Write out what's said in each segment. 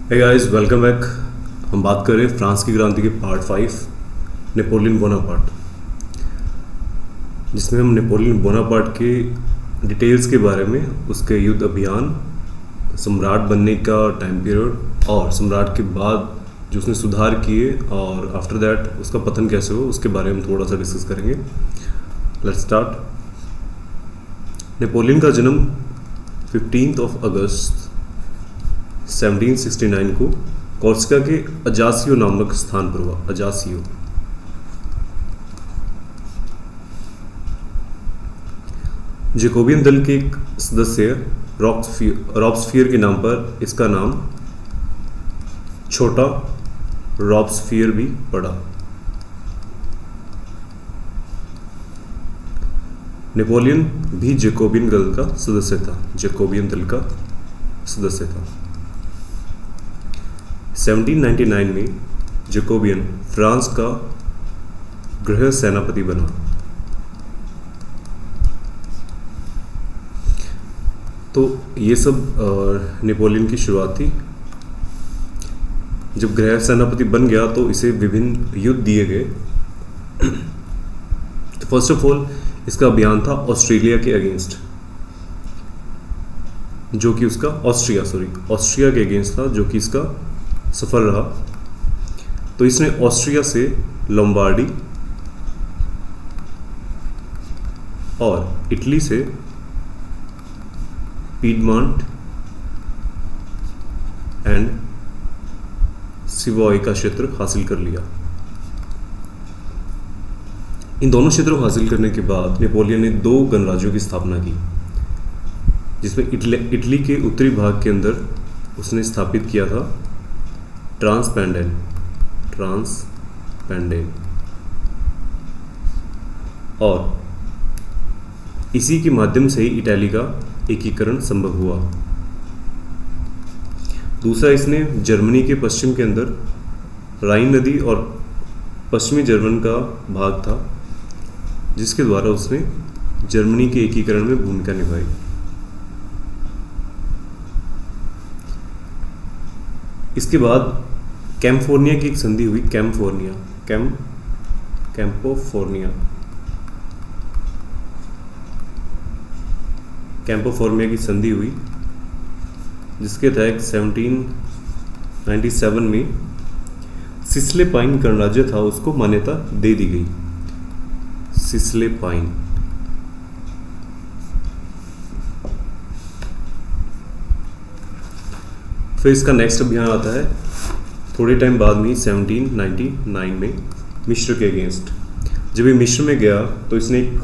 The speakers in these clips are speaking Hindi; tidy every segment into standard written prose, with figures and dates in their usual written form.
Hey guys, welcome back. हम बात कर रहे हैं फ्रांस की क्रांति के पार्ट 5 नेपोलियन बोनापार्ट, जिसमें हम नेपोलियन बोनापार्ट के डिटेल्स के बारे में, उसके युद्ध अभियान, सम्राट बनने का टाइम पीरियड और सम्राट के बाद जो उसने सुधार किए और आफ्टर दैट उसका पतन कैसे हो उसके बारे में थोड़ा सा डिस्कस करेंगे। Let's start. नेपोलियन का जन्म 15 अगस्त 1769 को कॉर्सिका के अजासियो नामक स्थान पर हुआ। अजासियो जेकोबियन दल के एक सदस्य रॉब्सफियर के नाम पर इसका नाम छोटा रॉब्सफियर भी पड़ा। नेपोलियन भी जेकोबियन दल का सदस्य था। 1799 में जेकोबियन फ्रांस का गृह सेनापति बना। तो ये सब नेपोलियन की शुरुआत थी। जब गृह सेनापति बन गया तो इसे विभिन्न युद्ध दिए गए। तो फर्स्ट ऑफ ऑल इसका अभियान था ऑस्ट्रेलिया के अगेंस्ट, जो कि उसका ऑस्ट्रिया के अगेंस्ट था, जो कि इसका सफल रहा। तो इसने ऑस्ट्रिया से लोम्बार्डी और इटली से पीडमॉन्ट एंड सिवॉय का क्षेत्र हासिल कर लिया। इन दोनों क्षेत्रों को हासिल करने के बाद नेपोलियन ने 2 गणराज्यों की स्थापना की, जिसमें इटली के उत्तरी भाग के अंदर उसने स्थापित किया था ट्रांसपेंडेन और इसी के माध्यम से ही इटली का एकीकरण संभव हुआ। दूसरा, इसने जर्मनी के पश्चिम के अंदर राइन नदी और पश्चिमी जर्मन का भाग था, जिसके द्वारा उसने जर्मनी के एकीकरण में भूमिका निभाई। इसके बाद कैम्पोफोर्निया की एक संधि हुई। कैम्पोफोर्निया की संधि हुई, जिसके तहत 1797 में सिसले पाइन गणराज्य था, उसको मान्यता दे दी गई। सिसले पाइन फिर इसका नेक्स्ट अभियान आता है थोड़े टाइम बाद में 1799 में मिस्र के अगेंस्ट। जब ये मिस्र में गया तो इसने एक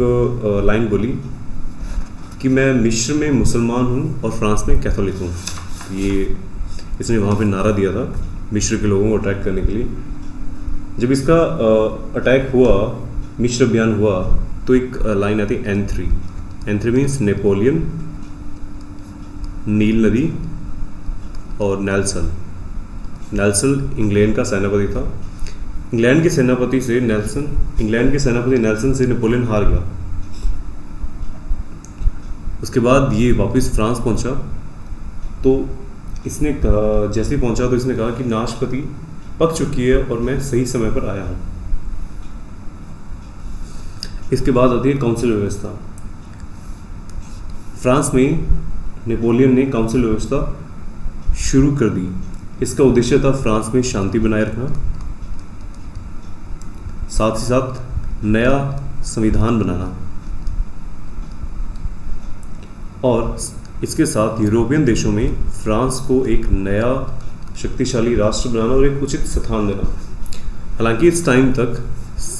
लाइन बोली कि मैं मिस्र में मुसलमान हूँ और फ्रांस में कैथोलिक हूँ। ये इसने वहाँ पे नारा दिया था मिस्र के लोगों को अटैक करने के लिए। जब इसका अटैक हुआ, मिस्र अभियान हुआ, तो एक लाइन आती N3 मीन्स नेपोलियन, नील नदी और नेल्सन इंग्लैंड का सेनापति था। इंग्लैंड के सेनापति नेल्सन से नेपोलियन हार गया। उसके बाद ये वापस फ्रांस पहुंचा। तो इसने जैसे ही पहुंचा तो इसने कहा कि नाशपाती पक चुकी है और मैं सही समय पर आया हूं। इसके बाद आती है काउंसिल व्यवस्था। फ्रांस में नेपोलियन ने काउंसिल व्यवस्था शुरू कर दी। इसका उद्देश्य था फ्रांस में शांति बनाए रखना, साथ ही साथ नया संविधान बनाना और इसके साथ यूरोपियन देशों में फ्रांस को एक नया शक्तिशाली राष्ट्र बनाना और एक उचित स्थान देना। हालांकि इस टाइम तक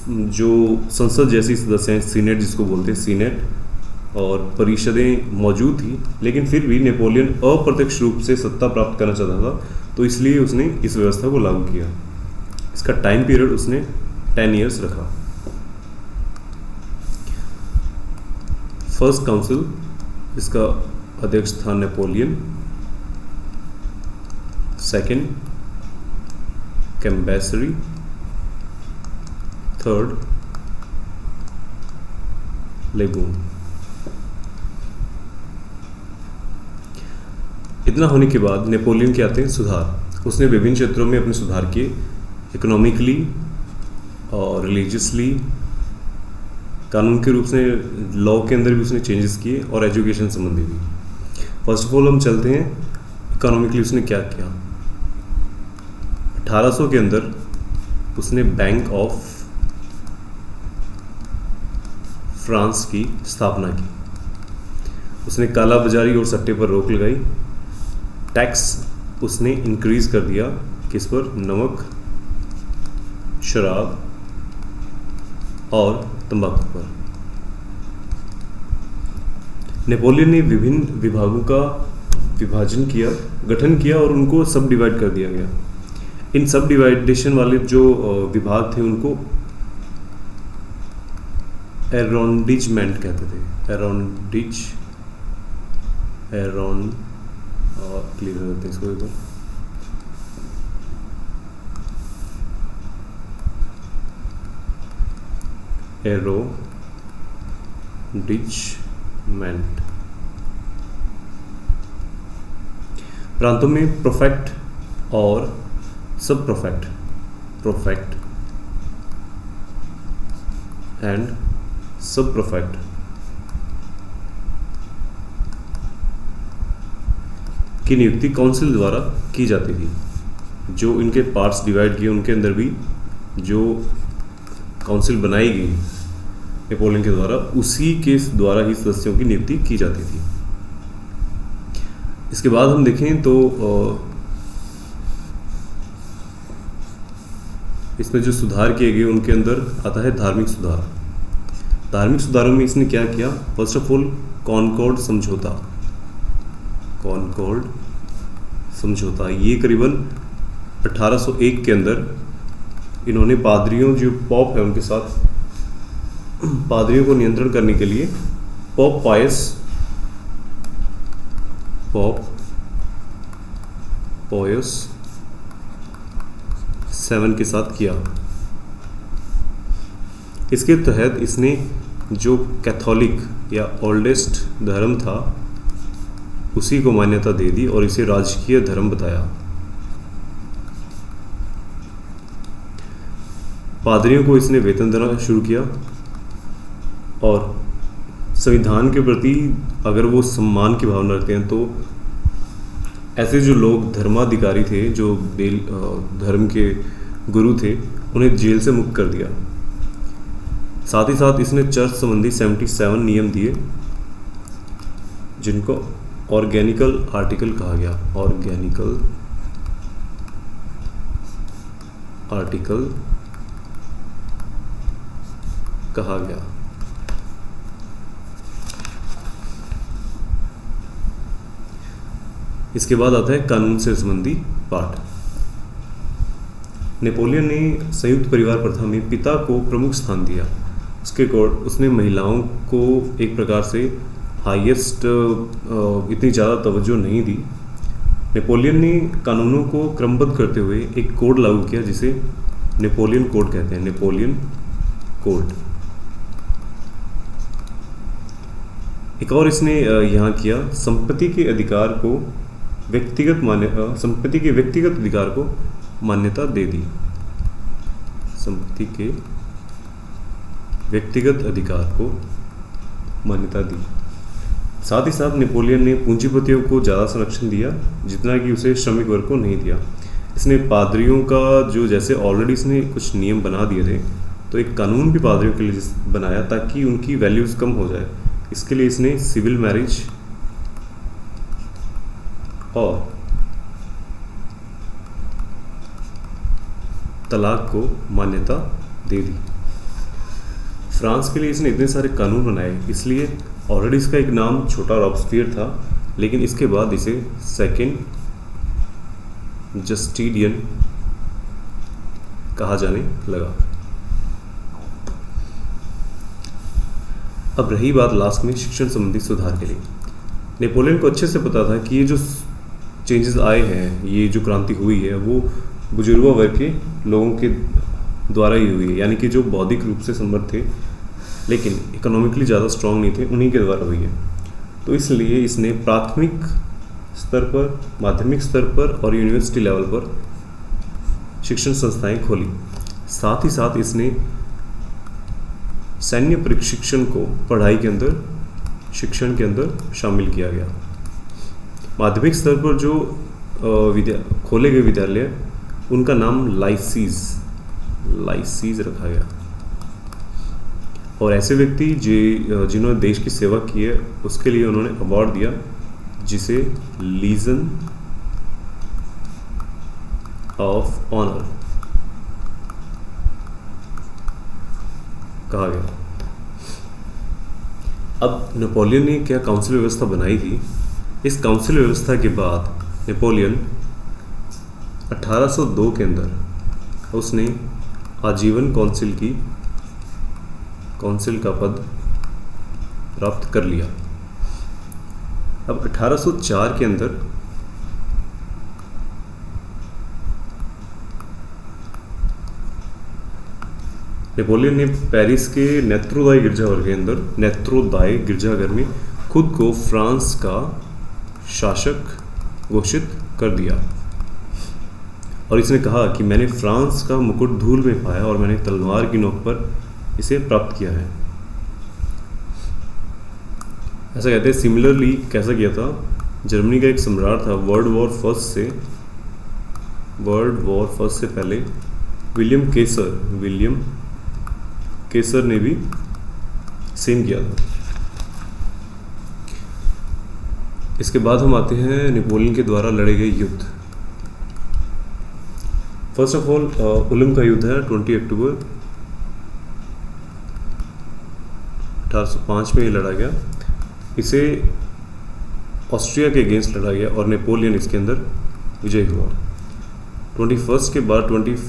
जो संसद जैसी सदस्य हैं, सीनेट जिसको बोलते हैं, सीनेट और परिषदें मौजूद थी, लेकिन फिर भी नेपोलियन अप्रत्यक्ष रूप से सत्ता प्राप्त करना चाहता था, तो इसलिए उसने इस व्यवस्था को लागू किया। इसका टाइम पीरियड उसने 10 ईयर्स रखा। फर्स्ट काउंसिल, इसका अध्यक्ष था नेपोलियन। सेकंड कैम्बेसरी, थर्ड लेगून। इतना होने के बाद नेपोलियन के आते हैं सुधार। उसने विभिन्न क्षेत्रों में अपने सुधार किए, इकोनॉमिकली और रिलीजियसली, कानून के रूप से लॉ के अंदर भी उसने चेंजेस किए और एजुकेशन संबंधी भी। फर्स्ट ऑफ ऑल हम चलते हैं इकोनॉमिकली उसने क्या किया। 1800 के अंदर उसने बैंक ऑफ फ्रांस की स्थापना की। उसने काला बाजारी और सट्टे पर रोक लगाई। टैक्स उसने इंक्रीज कर दिया, किस पर? नमक, शराब और तंबाकू पर। नेपोलियन ने विभिन्न विभागों का गठन किया और उनको सब डिवाइड कर दिया गया। इन सब डिवाइडेशन वाले जो विभाग थे उनको एरोंडिजमेंट कहते थे। क्लियर करते हैं इसको एक बार। एरोंडिजमेंट प्रांतों में प्रोफेक्ट और सब प्रोफेक्ट एंड सब प्रोफेक्ट की नियुक्ति काउंसिल द्वारा की जाती थी। जो इनके पार्ट्स डिवाइड किए उनके अंदर भी जो काउंसिल बनाई गई नेपोलियन के द्वारा, उसी के द्वारा ही सदस्यों की नियुक्ति की जाती थी। इसके बाद हम देखें तो इसमें जो सुधार किए गए उनके अंदर आता है धार्मिक सुधार। धार्मिक सुधारों में इसने क्या किया? फर्स्ट ऑफ ऑल कॉनकॉर्ड समझौता, ये करीबन 1801 के अंदर इन्होंने पादरियों, जो पॉप है उनके साथ, पादरियों को नियंत्रण करने के लिए पॉप पायस 7 के साथ किया। इसके तहत इसने जो कैथोलिक या ओल्डेस्ट धर्म था उसी को मान्यता दे दी और इसे राजकीय धर्म बताया। पादरियों को इसने वेतन देना शुरू किया और संविधान के प्रति अगर वो सम्मान की भावना रखते हैं तो ऐसे जो लोग धर्माधिकारी थे, जो धर्म के गुरु थे, उन्हें जेल से मुक्त कर दिया। साथ ही साथ इसने चर्च संबंधी 77 नियम दिए जिनको ऑर्गेनिकल आर्टिकल कहा गया। ऑर्गेनिकल आर्टिकल कहा गया। इसके बाद आता है कानून से संबंधी पाठ। नेपोलियन ने संयुक्त परिवार प्रथा में पिता को प्रमुख स्थान दिया। उसने महिलाओं को एक प्रकार से हाईएस्ट इतनी ज़्यादा तवज्जो नहीं दी। नेपोलियन ने कानूनों को क्रमबद्ध करते हुए एक कोड लागू किया जिसे नेपोलियन कोड कहते हैं। Napoleon code. एक और इसने यहाँ किया, संपत्ति के व्यक्तिगत अधिकार को मान्यता दे दी। संपत्ति के व्यक्तिगत अधिकार को मान्यता दी। साथ ही साथ नेपोलियन ने पूंजीपतियों को ज़्यादा संरक्षण दिया जितना कि उसे श्रमिक वर्ग को नहीं दिया। इसने पादरियों का जो, जैसे ऑलरेडी इसने कुछ नियम बना दिए थे, तो एक कानून भी पादरियों के लिए बनाया ताकि उनकी वैल्यूज़ कम हो जाए। इसके लिए इसने सिविल मैरिज और तलाक को मान्यता दे दी। फ्रांस के लिए इसने इतने सारे कानून बनाए, इसलिए ऑलरेडी इसका एक नाम छोटा रॉबस्पियर था, लेकिन इसके बाद इसे सेकेंड जस्टिडियन कहा जाने लगा। अब रही बात लास्ट में शिक्षण संबंधी सुधार के लिए। नेपोलियन को अच्छे से पता था कि ये जो चेंजेस आए हैं, ये जो क्रांति हुई है, वो बुजुर्गों वर्ग के लोगों के द्वारा ही हुई है, यानी कि जो बौद्धिक रूप से समर्थ थे लेकिन इकोनॉमिकली ज़्यादा स्ट्रांग नहीं थे, उन्हीं के द्वारा हुई है। तो इसलिए इसने प्राथमिक स्तर पर, माध्यमिक स्तर पर और यूनिवर्सिटी लेवल पर शिक्षण संस्थाएं खोली। साथ ही साथ इसने सैन्य प्रशिक्षण को पढ़ाई के अंदर, शिक्षण के अंदर शामिल किया गया। माध्यमिक स्तर पर जो खोले गए विद्यालय, उनका नाम लाइसीज रखा गया। और ऐसे व्यक्ति जिन्होंने देश की सेवा की है, उसके लिए उन्होंने अवार्ड दिया, जिसे लीजन ऑफ ऑनर कहा गया। अब नेपोलियन ने क्या काउंसिल व्यवस्था बनाई थी? इस काउंसिल व्यवस्था के बाद नेपोलियन 1802 के अंदर उसने आजीवन काउंसिल का पद प्राप्त कर लिया। अब 1804 के अंदर नेपोलियन ने पेरिस के नेत्रोदाय गिरजाघर में खुद को फ्रांस का शासक घोषित कर दिया और इसने कहा कि मैंने फ्रांस का मुकुट धूल में पाया और मैंने तलवार की नोक पर इसे प्राप्त किया है, ऐसा कहते हैं। सिमिलरली कैसा किया था? जर्मनी का एक सम्राट था वर्ल्ड वॉर फर्स्ट से पहले, विलियम केसर ने भी सेम किया था। इसके बाद हम आते हैं नेपोलियन के द्वारा लड़े गए युद्ध। फर्स्ट ऑफ ऑल उलम का युद्ध है 20 अक्टूबर 1805 में ये लड़ा गया। इसे ऑस्ट्रिया के अगेंस्ट लड़ा गया और नेपोलियन इसके अंदर विजय हुआ। 21 के बाद 21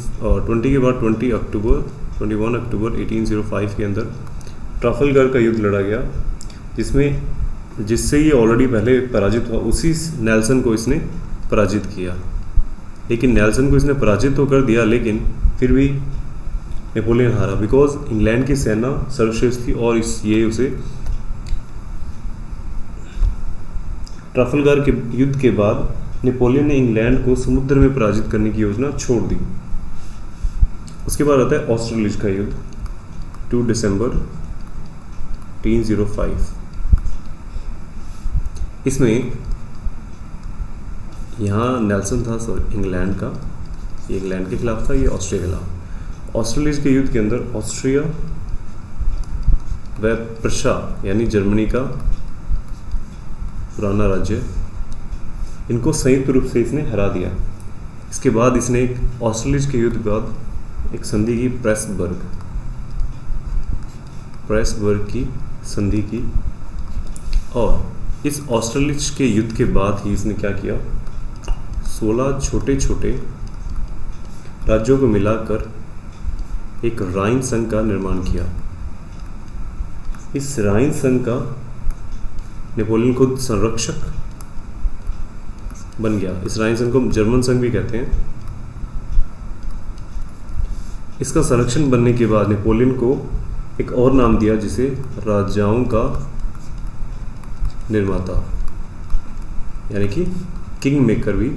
अक्टूबर 1805 के अंदर ट्राफलगर का युद्ध लड़ा गया, जिससे ये ऑलरेडी पहले पराजित हुआ। उसी नेल्सन को इसने पराजित किया, लेकिन नेल्सन को इसने पराजित तो कर दिया, लेकिन फिर भी नेपोलियन हारा, बिकॉज इंग्लैंड की सेना सर्वश्रेष्ठ थी और ये उसे ट्राफलगर के युद्ध के बाद नेपोलियन ने इंग्लैंड को समुद्र में पराजित करने की योजना छोड़ दी। उसके बाद आता है ऑस्ट्रेलिज का युद्ध 2 दिसंबर 1805। इसमें यहाँ नेल्सन था इंग्लैंड का, ये इंग्लैंड के खिलाफ था, ये ऑस्ट्रिया के खिलाफ। ऑस्ट्रेलिज के युद्ध के अंदर ऑस्ट्रिया व प्रशा यानी जर्मनी का पुराना राज्य, इनको संयुक्त रूप से इसने हरा दिया। इसके बाद इसने एक ऑस्ट्रेलिज के युद्ध के बाद एक संधि की, प्रेसबर्ग की संधि की, और इस ऑस्ट्रेलिज के युद्ध के बाद ही इसने क्या किया, 16 छोटे छोटे राज्यों को मिलाकर एक राइन संघ का निर्माण किया। इस राइन संघ का नेपोलियन खुद संरक्षक बन गया। इस राइन संघ को जर्मन संघ भी कहते हैं। इसका संरक्षण बनने के बाद नेपोलियन को एक और नाम दिया, जिसे राजाओं का निर्माता यानी कि किंग मेकर भी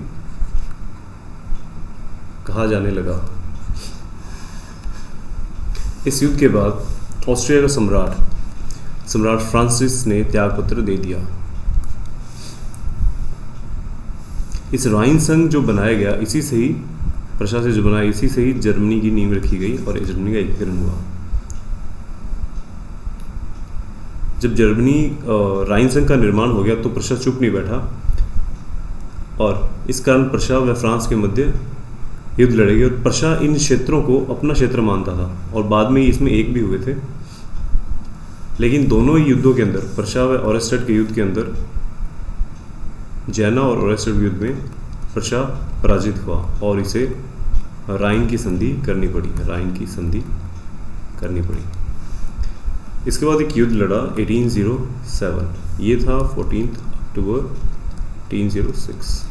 कहा जाने लगा। इस युद्ध के बाद ऑस्ट्रिया का सम्राट फ्रांसिस ने त्यागपत्र दे दिया। इस राइन संघ जो बनाया गया, इसी से ही प्रशासन जो बनाया, इसी से ही जर्मनी की नींव रखी गई और जर्मनी का एकीकरण हुआ। जब जर्मनी राइन संघ का निर्माण हो गया तो प्रशा चुप नहीं बैठा और इस कारण प्रशा व फ्रांस के मध्य युद्ध लड़े गए और प्रशा इन क्षेत्रों को अपना क्षेत्र मानता था और बाद में इसमें एक भी हुए थे। लेकिन दोनों ही युद्धों के अंदर, प्रशा व ओरेस्टेड के युद्ध के अंदर, जैना और ओरेस्टेड युद्ध में प्रशा पराजित हुआ और इसे राइन की संधि करनी पड़ी। इसके बाद एक युद्ध लड़ा 1807, ये था 14 अक्टूबर 1806।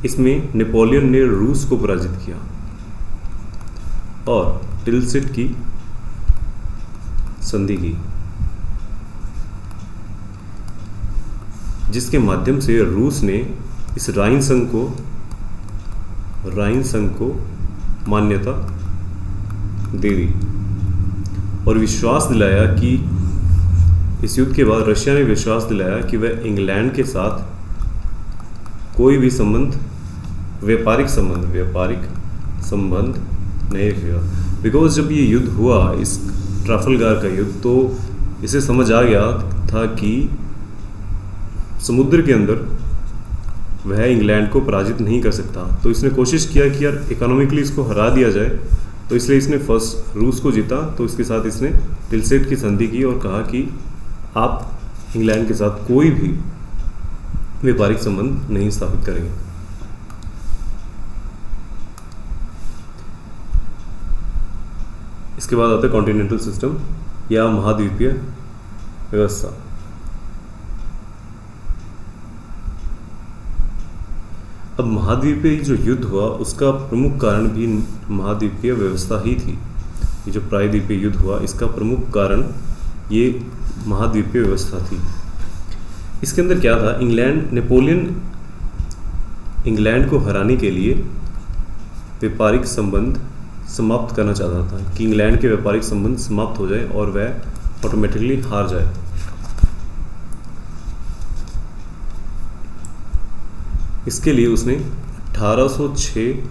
इसमें नेपोलियन ने रूस को पराजित किया और टिलसिट की संधि की। जिसके माध्यम से रूस ने इस राइन संघ को मान्यता दे दी और विश्वास दिलाया कि इस युद्ध के बाद रशिया ने विश्वास दिलाया कि वह इंग्लैंड के साथ कोई भी व्यापारिक संबंध नहीं रखेगा। बिकॉज जब ये युद्ध हुआ, इस ट्राफलगार का युद्ध, तो इसे समझ आ गया था कि समुद्र के अंदर वह इंग्लैंड को पराजित नहीं कर सकता। तो इसने कोशिश किया कि यार इकोनॉमिकली इसको हरा दिया जाए, तो इसलिए इसने फर्स्ट रूस को जीता। तो इसके साथ इसने टिलसेट की संधि की और कहा कि आप इंग्लैंड के साथ कोई भी व्यापारिक संबंध नहीं स्थापित करेंगे। इसके बाद आता है कॉन्टिनेंटल सिस्टम या महाद्वीपीय व्यवस्था। अब महाद्वीपीय जो युद्ध हुआ उसका प्रमुख कारण भी महाद्वीपीय व्यवस्था ही थी। ये जो प्रायद्वीपीय युद्ध हुआ इसका प्रमुख कारण ये महाद्वीपीय व्यवस्था थी। इसके अंदर क्या था, नेपोलियन इंग्लैंड को हराने के लिए व्यापारिक संबंध समाप्त करना चाहता था कि इंग्लैंड के व्यापारिक संबंध समाप्त हो जाए और वह ऑटोमेटिकली हार जाए। इसके लिए उसने 1806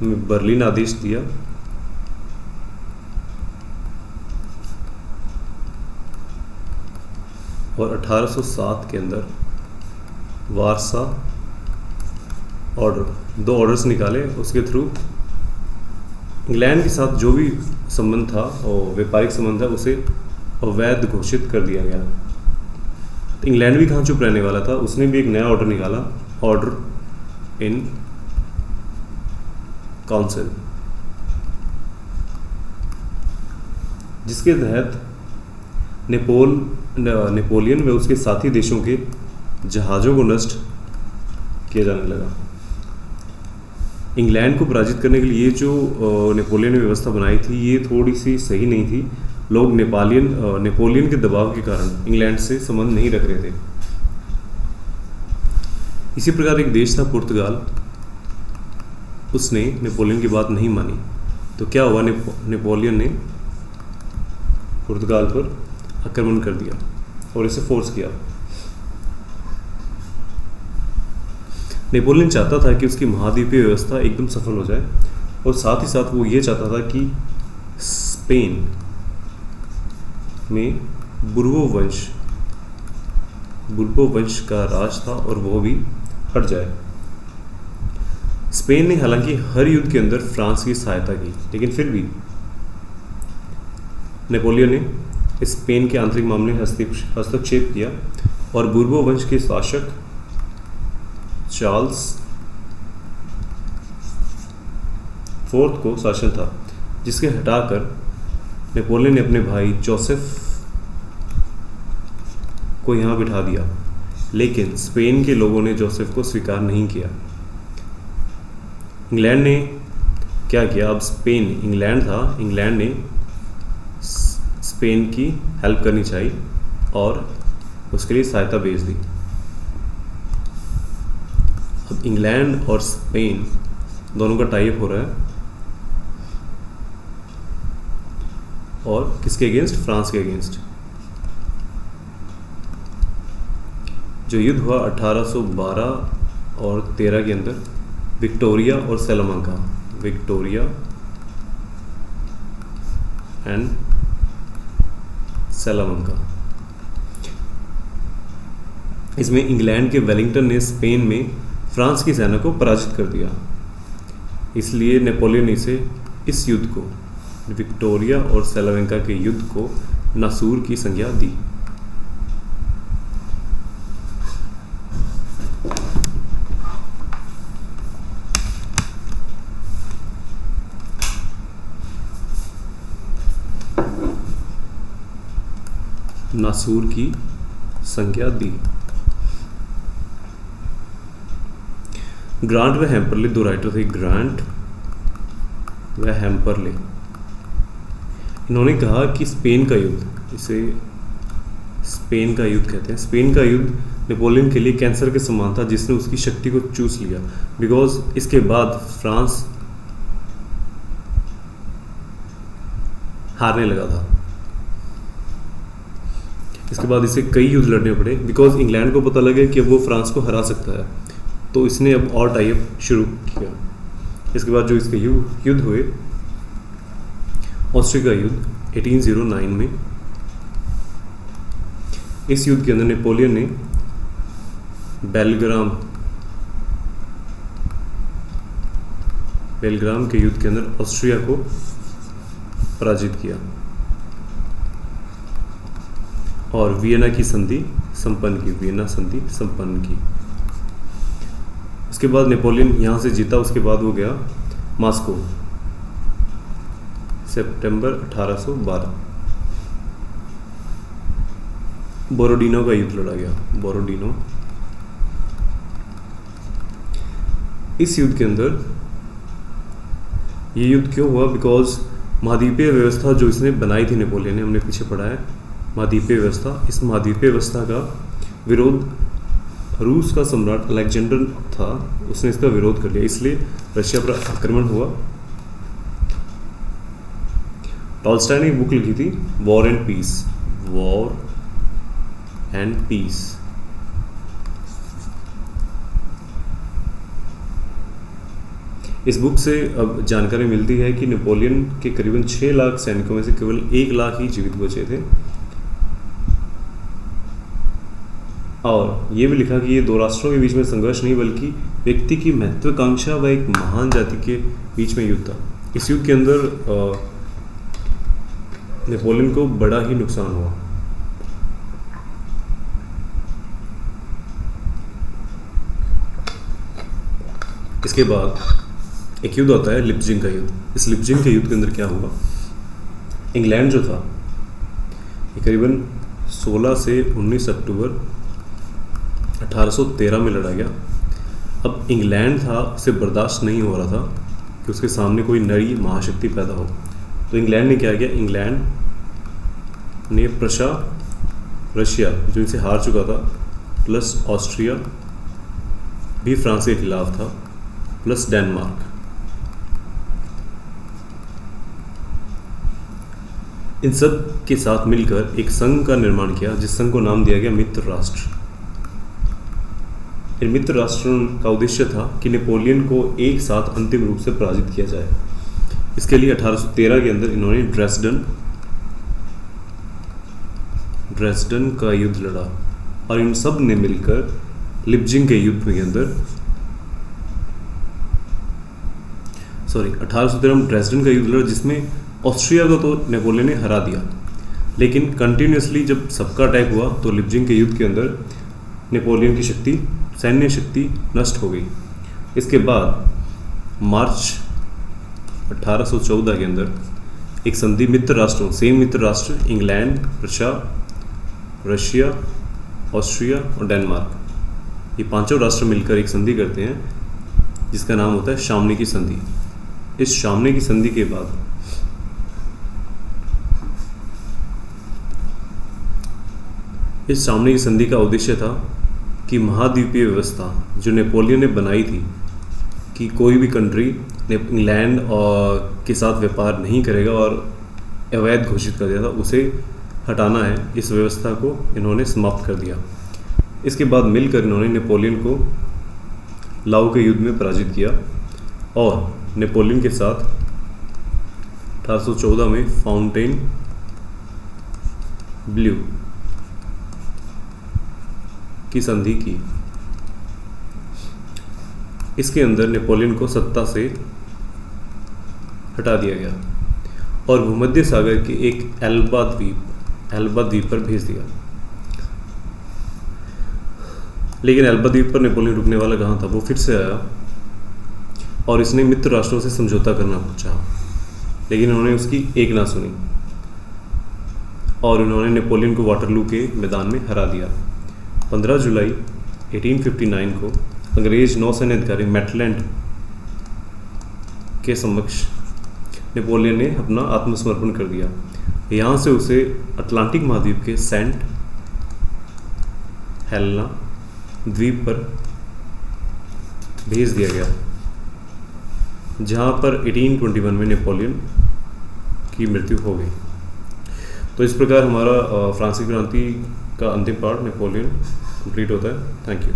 में बर्लिन आदेश दिया और 1807 के अंदर वारसा ऑर्डर, 2 ऑर्डर्स निकाले। उसके थ्रू इंग्लैंड के साथ जो भी संबंध था और व्यापारिक संबंध था उसे अवैध घोषित कर दिया गया। तो इंग्लैंड भी कहाँ चुप रहने वाला था, उसने भी एक नया ऑर्डर निकाला, ऑर्डर इन काउंसिल, जिसके तहत नेपोलियन व उसके साथी देशों के जहाज़ों को नष्ट किया जाने लगा। इंग्लैंड को पराजित करने के लिए ये जो नेपोलियन ने व्यवस्था बनाई थी ये थोड़ी सी सही नहीं थी। लोग नेपोलियन के दबाव के कारण इंग्लैंड से संबंध नहीं रख रहे थे। इसी प्रकार एक देश था पुर्तगाल, उसने नेपोलियन की बात नहीं मानी। तो क्या हुआ, नेपोलियन ने पुर्तगाल पर आक्रमण कर दिया और इसे फोर्स किया। नेपोलियन चाहता था कि उसकी महाद्वीपीय व्यवस्था एकदम सफल हो जाए और साथ ही साथ वो ये चाहता था कि स्पेन में बुर्बो वंश का राज था और वो भी हट जाए। स्पेन ने हालांकि हर युद्ध के अंदर फ्रांस की सहायता की, लेकिन फिर भी नेपोलियन ने स्पेन के आंतरिक मामले में हस्तक्षेप किया और बुर्बो वंश के शासक चार्ल्स फोर्थ को शासन था, जिसके हटाकर नेपोलियन ने अपने भाई जोसेफ को यहाँ बिठा दिया। लेकिन स्पेन के लोगों ने जोसेफ को स्वीकार नहीं किया। इंग्लैंड ने क्या किया, अब स्पेन इंग्लैंड था, इंग्लैंड ने स्पेन की हेल्प करनी चाहिए और उसके लिए सहायता भेज दी। अब इंग्लैंड और स्पेन दोनों का टाई अप हो रहा है और किसके अगेंस्ट, फ्रांस के अगेंस्ट। जो युद्ध हुआ 1812 और 13 के अंदर विक्टोरिया और सैलामांका, विक्टोरिया एंड सैलामांका। इसमें इंग्लैंड के वेलिंगटन ने स्पेन में फ्रांस की सेना को पराजित कर दिया। इसलिए नेपोलियन ने इस युद्ध को, विक्टोरिया और सैलामांका के युद्ध को नासूर की संज्ञा दी। नासूर की संज्ञा दी। ग्रांट व हेम्परले 2 राइटर थे, ग्रांट व हेम्परले। इन्होंने कहा कि स्पेन का युद्ध, इसे स्पेन का युद्ध कहते हैं, स्पेन का युद्ध नेपोलियन के लिए कैंसर के समान था, जिसने उसकी शक्ति को चूस लिया। बिकॉज इसके बाद फ्रांस हारने लगा था। इसके बाद इसे कई युद्ध लड़ने पड़े, बिकॉज इंग्लैंड को पता लगे कि वो फ्रांस को हरा सकता है, तो इसने अब और टाई अप शुरू किया। इसके बाद जो इसके युद्ध हुए, ऑस्ट्रिया का युद्ध 1809 में। इस युद्ध के अंदर नेपोलियन ने बेलग्राम के युद्ध के अंदर ऑस्ट्रिया को पराजित किया और वियना की संधि संपन्न की। उसके बाद नेपोलियन यहाँ से जीता। उसके बाद वो गया मॉस्को, सितंबर 1812। बोरोडिनो का युद्ध लड़ा गया, बोरोडिनो। इस युद्ध के अंदर, ये युद्ध क्यों हुआ? बिकॉज महाद्वीपीय व्यवस्था जो इसने बनाई थी नेपोलियन ने, हमने पीछे पढ़ा है महाद्वीपीय व्यवस्था। इस महाद्वीपीय व्यवस्था का विरोध रूस का सम्राट अलेक्जेंडर था, उसने इसका विरोध कर लिया, इसलिए रशिया पर आक्रमण हुआ। टॉल्स्टॉय ने एक बुक लिखी थी, वॉर एंड पीस। इस बुक से अब जानकारी मिलती है कि नेपोलियन के करीबन 6 लाख सैनिकों में से केवल 1 लाख ही जीवित बचे थे। और ये भी लिखा कि ये दो राष्ट्रों के बीच में संघर्ष नहीं, बल्कि व्यक्ति की महत्वाकांक्षा व एक महान जाति के बीच में युद्ध था। इस युद्ध के अंदर नेपोलियन को बड़ा ही नुकसान हुआ। इसके बाद एक युद्ध आता है, लिप्जिंग का युद्ध। इस लिप्जिंग के युद्ध के अंदर क्या हुआ? इंग्लैंड जो था, ये करीबन 16 से 19 अक्टूबर 1813 में लड़ा गया। अब इंग्लैंड था, उसे बर्दाश्त नहीं हो रहा था कि उसके सामने कोई नई महाशक्ति पैदा हो। तो इंग्लैंड ने क्या किया? इंग्लैंड ने रशिया जो इनसे हार चुका था, प्लस ऑस्ट्रिया भी फ्रांस के खिलाफ था, प्लस डेनमार्क, इन सब के साथ मिलकर एक संघ का निर्माण किया, जिस संघ को नाम दिया गया मित्र राष्ट्र। इन मित्र राष्ट्रों का उद्देश्य था कि नेपोलियन को एक साथ अंतिम रूप से पराजित किया जाए। इसके लिए 1813 के अंदर इन्होंने ड्रेसडन का युद्ध लड़ा और इन सब ने मिलकर लिप्जिंग के युद्ध के अंदर 1813 में ड्रेसडन का युद्ध लड़ा, जिसमें ऑस्ट्रिया को तो नेपोलियन ने हरा दिया, लेकिन कंटिन्यूसली जब सबका अटैक हुआ तो लिप्जिंग के युद्ध के अंदर नेपोलियन की सैन्य शक्ति नष्ट हो गई। इसके बाद मार्च 1814 के अंदर एक संधि मित्र राष्ट्र इंग्लैंड, रशिया, ऑस्ट्रिया और डेनमार्क, ये पांचों राष्ट्र मिलकर एक संधि करते हैं, जिसका नाम होता है शामनी की संधि। इस शामनी की संधि के बाद इस सामने की संधि का उद्देश्य था कि महाद्वीपीय व्यवस्था जो नेपोलियन ने बनाई थी कि कोई भी कंट्री इंग्लैंड और के साथ व्यापार नहीं करेगा और अवैध घोषित कर दिया था, उसे हटाना है। इस व्यवस्था को इन्होंने समाप्त कर दिया। इसके बाद मिलकर इन्होंने नेपोलियन को लाओ के युद्ध में पराजित किया और नेपोलियन के साथ 1814 में फाउंटेनब्लेau की संधि की। इसके अंदर नेपोलियन को सत्ता से हटा दिया गया और भूमध्य सागर के एक एल्बा द्वीप पर भेज दिया। लेकिन एल्बा द्वीप पर नेपोलियन रुकने वाला कहाँ था? वो फिर से आया और इसने मित्र राष्ट्रों से समझौता करना चाहा, लेकिन उन्होंने उसकी एक ना सुनी और उन्होंने नेपोलियन को वाटरलू के मैदान में हरा दिया। 15 जुलाई 1859 को अंग्रेज नौसैन्य अधिकारी मैटलैंड के समक्ष नेपोलियन ने अपना आत्मसमर्पण कर दिया। यहाँ से उसे अटलांटिक महाद्वीप के सेंट हेलेना द्वीप पर भेज दिया गया, जहाँ पर 1821 में नेपोलियन की मृत्यु हो गई। तो इस प्रकार हमारा फ्रांसीसी क्रांति का अंतिम पार्ट नेपोलियन कंप्लीट होता है। Thank you.